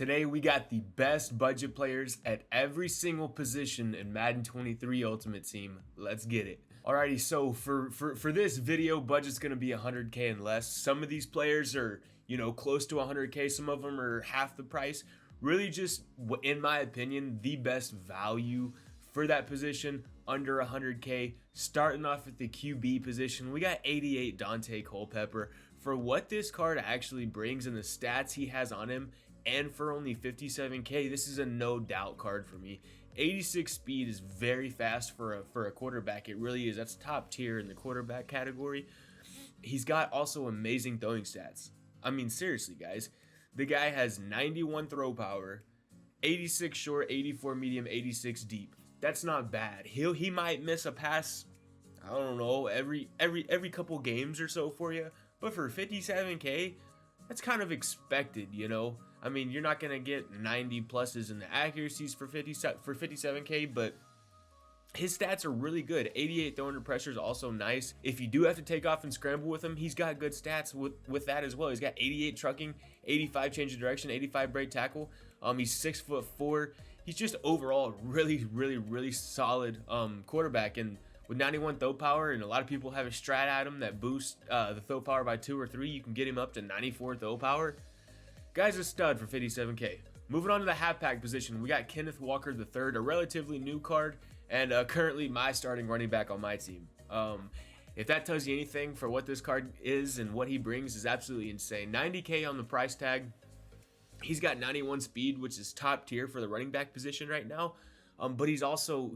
Today we got the best budget players at every single position in Madden 23 Ultimate Team. Let's get it. Alrighty, so for this video, budget's gonna be 100k and less. Some of these players are, close to 100k. Some of them are half the price. Really just, in my opinion, the best value for that position under 100k. Starting off at the QB position, we got 88 Dante Culpepper. For what this card actually brings and the stats he has on him, and for only 57k, this is a no doubt card for me. 86 speed is very fast for a quarterback. It really is. That's top tier in the quarterback category. He's got also amazing throwing stats. I mean, seriously, guys. The guy has 91 throw power, 86 short, 84 medium, 86 deep. That's not bad. He might miss a pass, I don't know, every couple games or so for you. But for 57k, that's kind of expected, I mean, you're not going to get 90 pluses in the accuracies for 57k, but his stats are really good. 88 throw under pressure is also nice. If you do have to take off and scramble with him, he's got good stats with that as well. He's got 88 trucking, 85 change of direction, 85 break tackle. He's 6'4". He's just overall really solid quarterback. And with 91 throw power, and a lot of people have a strat at him that boosts the throw power by 2 or 3, you can get him up to 94 throw power. Guy's a stud for 57k. Moving on to the halfback position, we got Kenneth Walker III, a relatively new card, and currently my starting running back on my team. If that tells you anything for what this card is and what he brings, is absolutely insane. 90k on the price tag. He's got 91 speed, which is top tier for the running back position right now. But he's also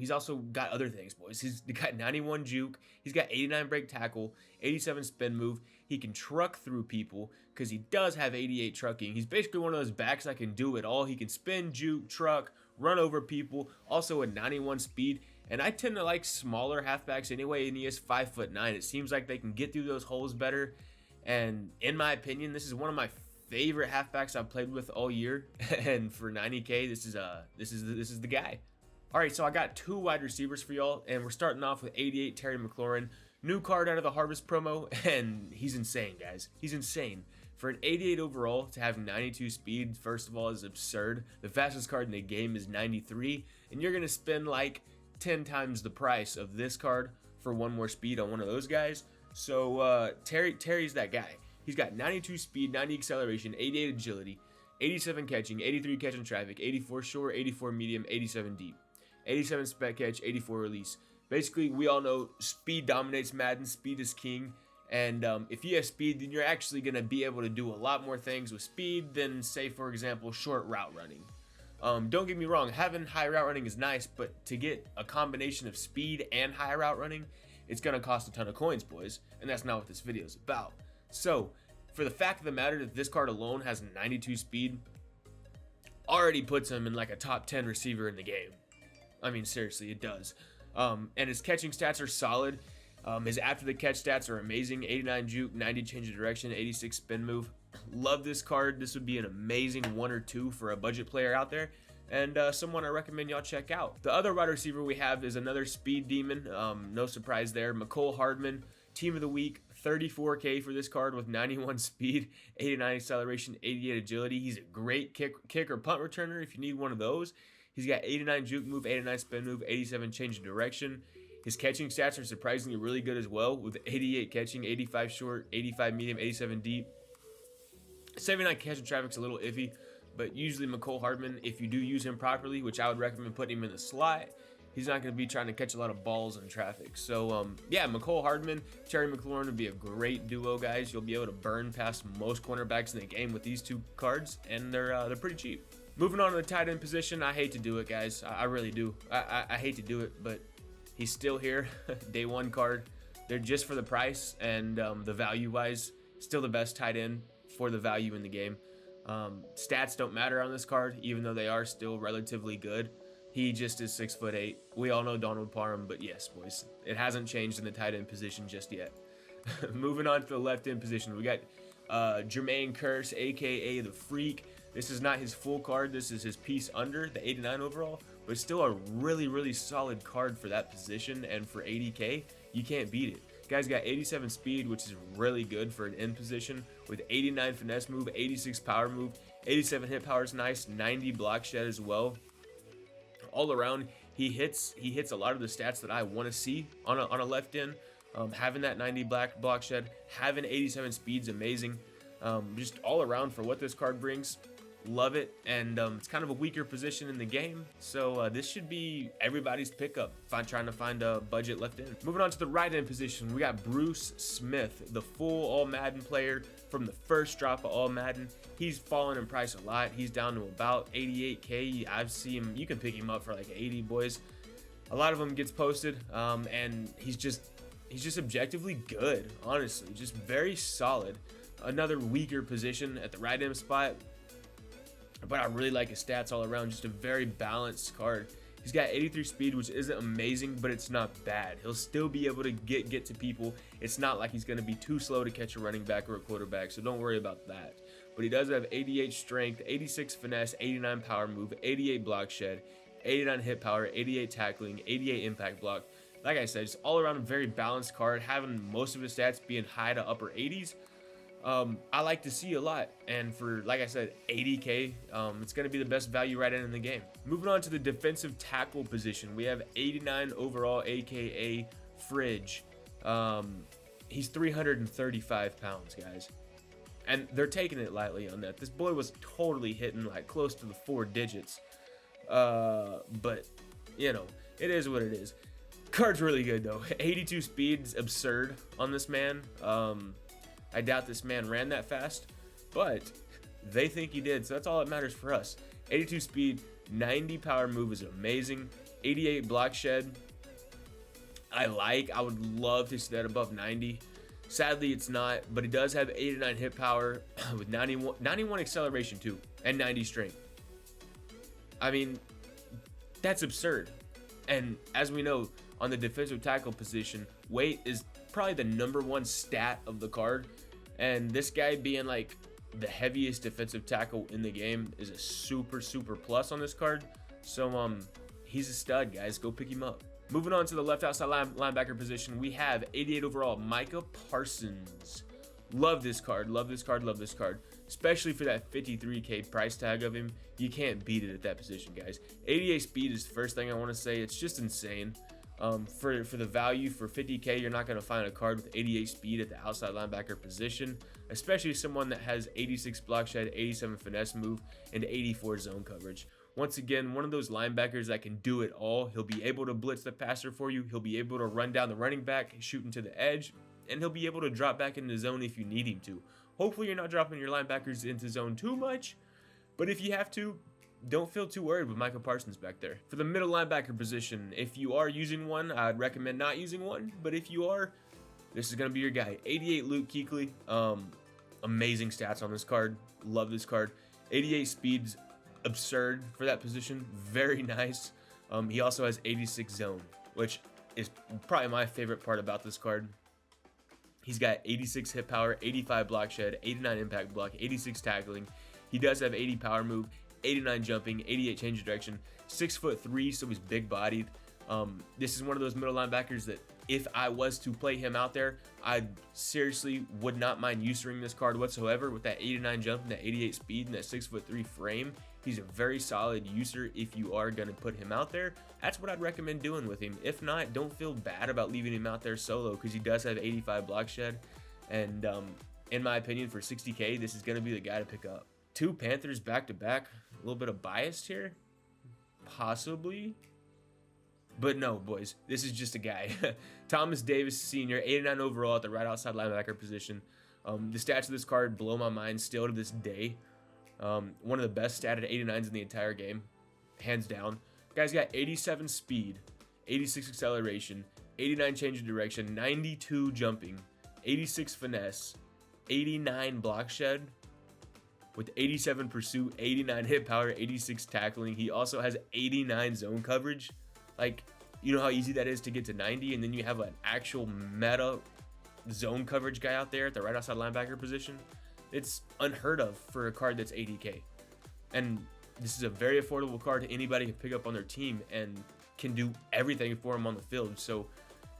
got other things, boys. He's got 91 juke. He's got 89 break tackle, 87 spin move. He can truck through people because he does have 88 trucking. He's basically one of those backs that can do it all. He can spin, juke, truck, run over people. Also a 91 speed. And I tend to like smaller halfbacks anyway, and he is 5'9". It seems like they can get through those holes better. And in my opinion, this is one of my favorite halfbacks I've played with all year. And for 90k, this is the guy. Alright, so I got 2 wide receivers for y'all, and we're starting off with 88 Terry McLaurin. New card out of the Harvest promo, and he's insane, guys. He's insane. For an 88 overall, to have 92 speed, first of all, is absurd. The fastest card in the game is 93, and you're going to spend like 10 times the price of this card for 1 more speed on one of those guys. So Terry's that guy. He's got 92 speed, 90 acceleration, 88 agility, 87 catching, 83 catching traffic, 84 short, 84 medium, 87 deep. 87 spec catch, 84 release. Basically, we all know speed dominates Madden. Speed is king. And if you have speed, then you're actually going to be able to do a lot more things with speed than, say, for example, short route running. Don't get me wrong, having high route running is nice, but to get a combination of speed and high route running, it's going to cost a ton of coins, boys. And that's not what this video is about. So, for the fact of the matter that this card alone has 92 speed, already puts him in like a top 10 receiver in the game. I mean, seriously, it does. And his catching stats are solid. His after the catch stats are amazing. 89 juke, 90 change of direction, 86 spin move. Love this card. This would be an amazing 1 or 2 for a budget player out there, and someone I recommend y'all check out. The other wide receiver we have is another speed demon. No surprise there. McCole Hardman, team of the week. 34k for this card with 91 speed, 89 acceleration, 88 agility. He's a great kick or punt returner if you need one of those. He's got 89 juke move, 89 spin move, 87 change of direction. His catching stats are surprisingly really good as well, with 88 catching, 85 short, 85 medium, 87 deep. 79 catching traffic's a little iffy, but usually McCole Hardman, if you do use him properly, which I would recommend putting him in the slot, he's not going to be trying to catch a lot of balls in traffic. So, yeah, McCole Hardman, Terry McLaurin would be a great duo, guys. You'll be able to burn past most cornerbacks in the game with these 2 cards, and they're pretty cheap. Moving on to the tight end position, I hate to do it, guys. I really do. I hate to do it, but he's still here. Day 1 card. They're just for the price, and the value-wise, still the best tight end for the value in the game. Stats don't matter on this card, even though they are still relatively good. He just is 6'8". We all know Donald Parham, but yes, boys, it hasn't changed in the tight end position just yet. Moving on to the left end position, we got Jermaine Kearse, aka the Freak. This is not his full card. This is his piece under the 89 overall, but still a really solid card for that position, and for 80k, you can't beat it. Guy's got 87 speed, which is really good for an end position, with 89 finesse move, 86 power move, 87 hit power is nice, 90 block shed as well. All around, he hits a lot of the stats that I want to see on a left end. Having that 90 block shed, having 87 speed's amazing. Just all around for what this card brings, love it. And it's kind of a weaker position in the game, so this should be everybody's pickup trying to find a budget left end. Moving on to the right end position, we got Bruce Smith, the full all Madden player from the first drop of all Madden. He's fallen in price a lot. He's down to about 88k. I've seen him, you can pick him up for like 80, boys. A lot of them gets posted, and he's just objectively good, honestly, just very solid. Another weaker position at the right end spot, but I really like his stats all around. Just a very balanced card. He's got 83 speed, which isn't amazing, but it's not bad. He'll still be able to get to people. It's not like he's going to be too slow to catch a running back or a quarterback, so don't worry about that. But he does have 88 strength, 86 finesse, 89 power move, 88 block shed, 89 hit power, 88 tackling, 88 impact block. Like I said, just all around a very balanced card, having most of his stats being high to upper 80s. I like to see a lot, and for, like I said, 80k, it's going to be the best value right in the game. Moving on to the defensive tackle position, we have 89 overall, aka Fridge. He's 335 pounds, guys, and they're taking it lightly on that. This boy was totally hitting like close to the 4 digits, but you know, it is what it is. Card's really good though. 82 speed's absurd on this man. I doubt this man ran that fast, but they think he did, so that's all that matters for us. 82 speed, 90 power move is amazing. 88 block shed, I would love to see that above 90. Sadly, it's not, but he does have 89 hit power with 91 acceleration too, and 90 strength. I mean, that's absurd. And as we know, on the defensive tackle position, weight is probably the #1 stat of the card, and this guy being like the heaviest defensive tackle in the game is a super plus on this card. So he's a stud, guys. Go pick him up. Moving on to the left outside linebacker position, we have 88 overall Micah Parsons. Love this card, love this card, love this card, especially for that 53k price tag of him. You can't beat it at that position, guys. 88 speed is the first thing I want to say. It's just insane. For the value for 50k, you're not going to find a card with 88 speed at the outside linebacker position, especially someone that has 86 block shed, 87 finesse move, and 84 zone coverage. Once again, one of those linebackers that can do it all. He'll be able to blitz the passer for you. He'll be able to run down the running back, shooting to the edge, and he'll be able to drop back into zone if you need him to. Hopefully you're not dropping your linebackers into zone too much, but if you have to, don't feel too worried with Micah Parsons back there. For the middle linebacker position, if you are using one, I'd recommend not using one, but if you are, this is going to be your guy. 88 Luke Kuechly, amazing stats on this card, love this card. 88 speed's absurd for that position, very nice. He also has 86 zone, which is probably my favorite part about this card. He's got 86 hit power, 85 block shed, 89 impact block, 86 tackling. He does have 80 power move, 89 jumping, 88 change of direction, 6'3", so he's big bodied. This is one of those middle linebackers that if I was to play him out there, I seriously would not mind using this card whatsoever. With that 89 jump and that 88 speed and that 6'3" frame, he's a very solid user if you are going to put him out there. That's what I'd recommend doing with him. If not, don't feel bad about leaving him out there solo, because he does have 85 block shed, and in my opinion, for 60k, this is going to be the guy to pick up. 2 Panthers back to back. A little bit of bias here, possibly, but no, boys, this is just a guy. Thomas Davis Sr., 89 overall at the right outside linebacker position. The stats of this card blow my mind still to this day. One of the best statted 89s in the entire game, hands down. Guy's got 87 speed, 86 acceleration, 89 change of direction, 92 jumping, 86 finesse, 89 block shed, with 87 pursuit, 89 hit power, 86 tackling. He also has 89 zone coverage. Like, you know how easy that is to get to 90, and then you have an actual meta zone coverage guy out there at the right outside linebacker position. It's unheard of for a card that's 80k. And this is a very affordable card anybody can pick up on their team and can do everything for him on the field. So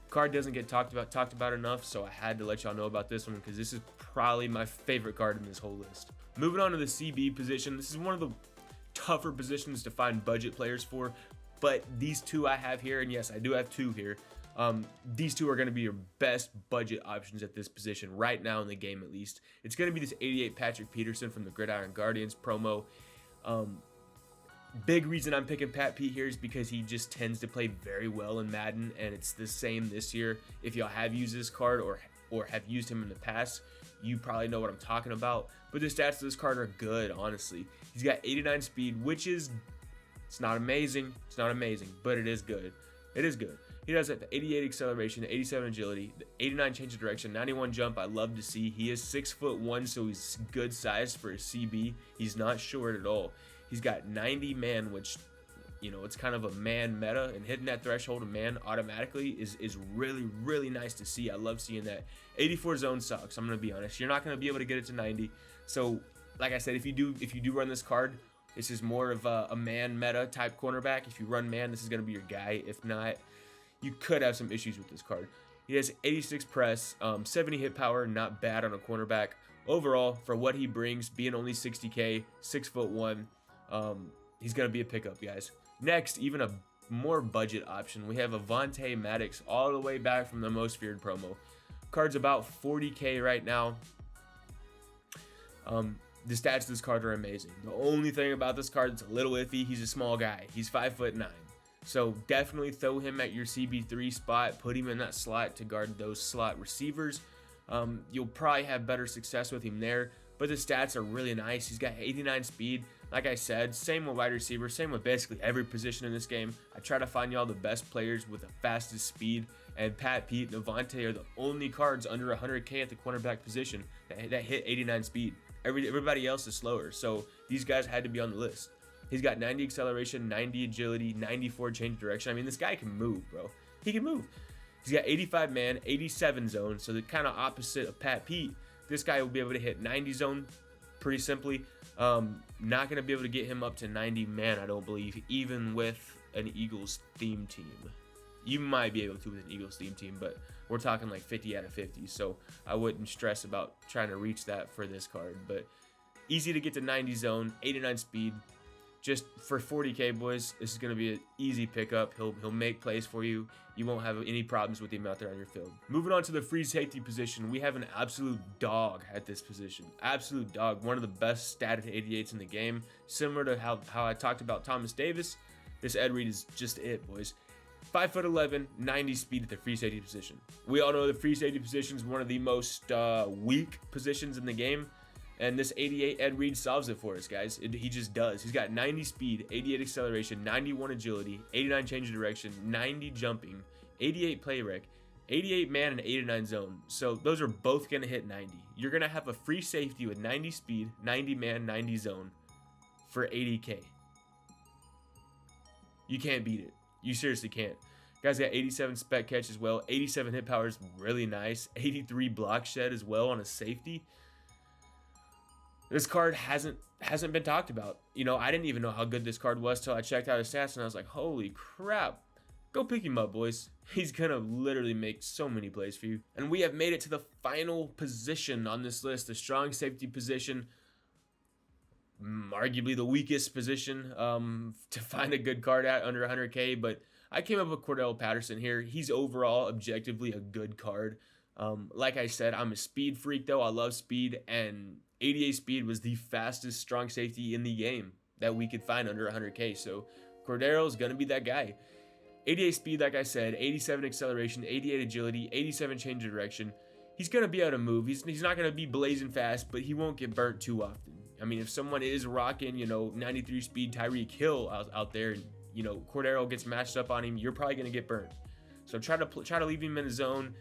card doesn't get talked about enough, so I had to let y'all know about this one, because this is probably my favorite card in this whole list. Moving on to the CB position, this is one of the tougher positions to find budget players for, but these two I have here, and yes, I do have two here. These two are going to be your best budget options at this position right now in the game, at least. It's going to be this 88 Patrick Peterson from the Gridiron Guardians promo. Big reason I'm picking Pat Pete here is because he just tends to play very well in Madden, and it's the same this year. If y'all have used this card or have used him in the past, you probably know what I'm talking about. But the stats of this card are good, honestly. He's got 89 speed, which is, it's not amazing, but it is good. It is good. He does have 88 acceleration, 87 agility, 89 change of direction, 91 jump. I love to see. He is 6'1", so he's good size for a CB. He's not short at all. He's got 90 man, which, you know, it's kind of a man meta, and hitting that threshold of man automatically is really, really nice to see. I love seeing that. 84 zone sucks. I'm gonna be honest. You're not gonna be able to get it to 90. So, like I said, if you do run this card, this is more of a man meta type cornerback. If you run man, this is gonna be your guy. If not, you could have some issues with this card. He has 86 press, 70 hit power, not bad on a cornerback. Overall, for what he brings, being only 60K, 6'1", he's going to be a pickup, guys. Next, even a more budget option, we have Avonte Maddox all the way back from the Most Feared promo. Card's about 40K right now. The stats of this card are amazing. The only thing about this card that's a little iffy, he's a small guy. He's 5'9". So definitely throw him at your CB3 spot. Put him in that slot to guard those slot receivers. You'll probably have better success with him there. But the stats are really nice. He's got 89 speed. Like I said, same with wide receiver, same with basically every position in this game. I try to find y'all the best players with the fastest speed, and Pat Pete and Avonte are the only cards under 100K at the cornerback position that hit 89 speed. Everybody else is slower, so these guys had to be on the list. He's got 90 acceleration, 90 agility, 94 change direction. I mean, this guy can move, bro. He can move. He's got 85 man, 87 zone, so the kind of opposite of Pat Pete. This guy will be able to hit 90 zone pretty simply. Not going to be able to get him up to 90 man, I don't believe, even with an Eagles theme team. You might be able to with an Eagles theme team, but we're talking like 50 out of 50, so I wouldn't stress about trying to reach that for this card. But easy to get to 90 zone, 89 speed. Just for 40K, boys, this is going to be an easy pickup. He'll make plays for you. You won't have any problems with him out there on your field. Moving on to the free safety position, we have an absolute dog at this position. Absolute dog. One of the best statted 88s in the game. Similar to how I talked about Thomas Davis, this Ed Reed is just it, boys. 5'11", 90 speed at the free safety position. We all know the free safety position is one of the most weak positions in the game. And this 88 Ed Reed solves it for us, guys. He just does. He's got 90 speed, 88 acceleration, 91 agility, 89 change of direction, 90 jumping, 88 play rec, 88 man, and 89 zone. So those are both going to hit 90. You're going to have a free safety with 90 speed, 90 man, 90 zone for 80K. You can't beat it. You seriously can't. Guys got 87 spec catch as well. 87 hit power is really nice. 83 block shed as well on a safety. This card hasn't been talked about. You know, I didn't even know how good this card was till I checked out his stats, and I was like, holy crap. Go pick him up, boys. He's gonna literally make so many plays for you. And we have made it to the final position on this list, the strong safety position. Arguably the weakest position to find a good card at under 100K, but I came up with Cordell Patterson here. He's overall objectively a good card. Like I said, I'm a speed freak though. I love speed, and 88 speed was the fastest strong safety in the game that we could find under 100K. So Cordero is going to be that guy. 88 speed, like I said, 87 acceleration, 88 agility, 87 change of direction. He's going to be able to move. He's not going to be blazing fast, but he won't get burnt too often. I mean, if someone is rocking, 93 speed Tyreek Hill out there, and, Cordero gets matched up on him, you're probably going to get burnt. So try to leave him in the zone.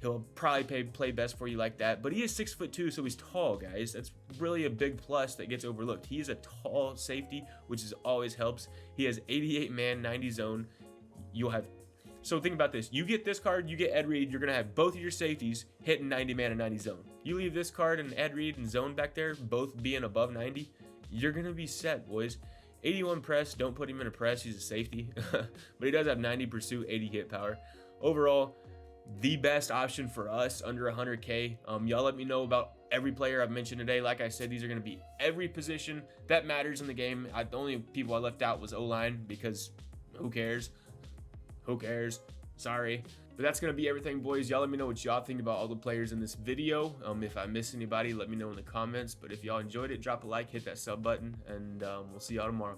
He'll probably play best for you like that. But he is 6'2", so he's tall, guys. That's really a big plus that gets overlooked. He is a tall safety, which always helps. He has 88 man, 90 zone. So think about this. You get this card, you get Ed Reed, you're going to have both of your safeties hitting 90 man and 90 zone. You leave this card and Ed Reed and zone back there, both being above 90, you're going to be set, boys. 81 press, don't put him in a press, he's a safety. But he does have 90 pursuit, 80 hit power. Overall, the best option for us under 100K. Y'all let me know about every player I've mentioned today. Like I said, these are going to be every position that matters in the game. The only people I left out was O-line, because who cares? Who cares? Sorry. But that's going to be everything, boys. Y'all let me know what y'all think about all the players in this video. If I missed anybody, let me know in the comments. But if y'all enjoyed it, drop a like, hit that sub button, and we'll see y'all tomorrow.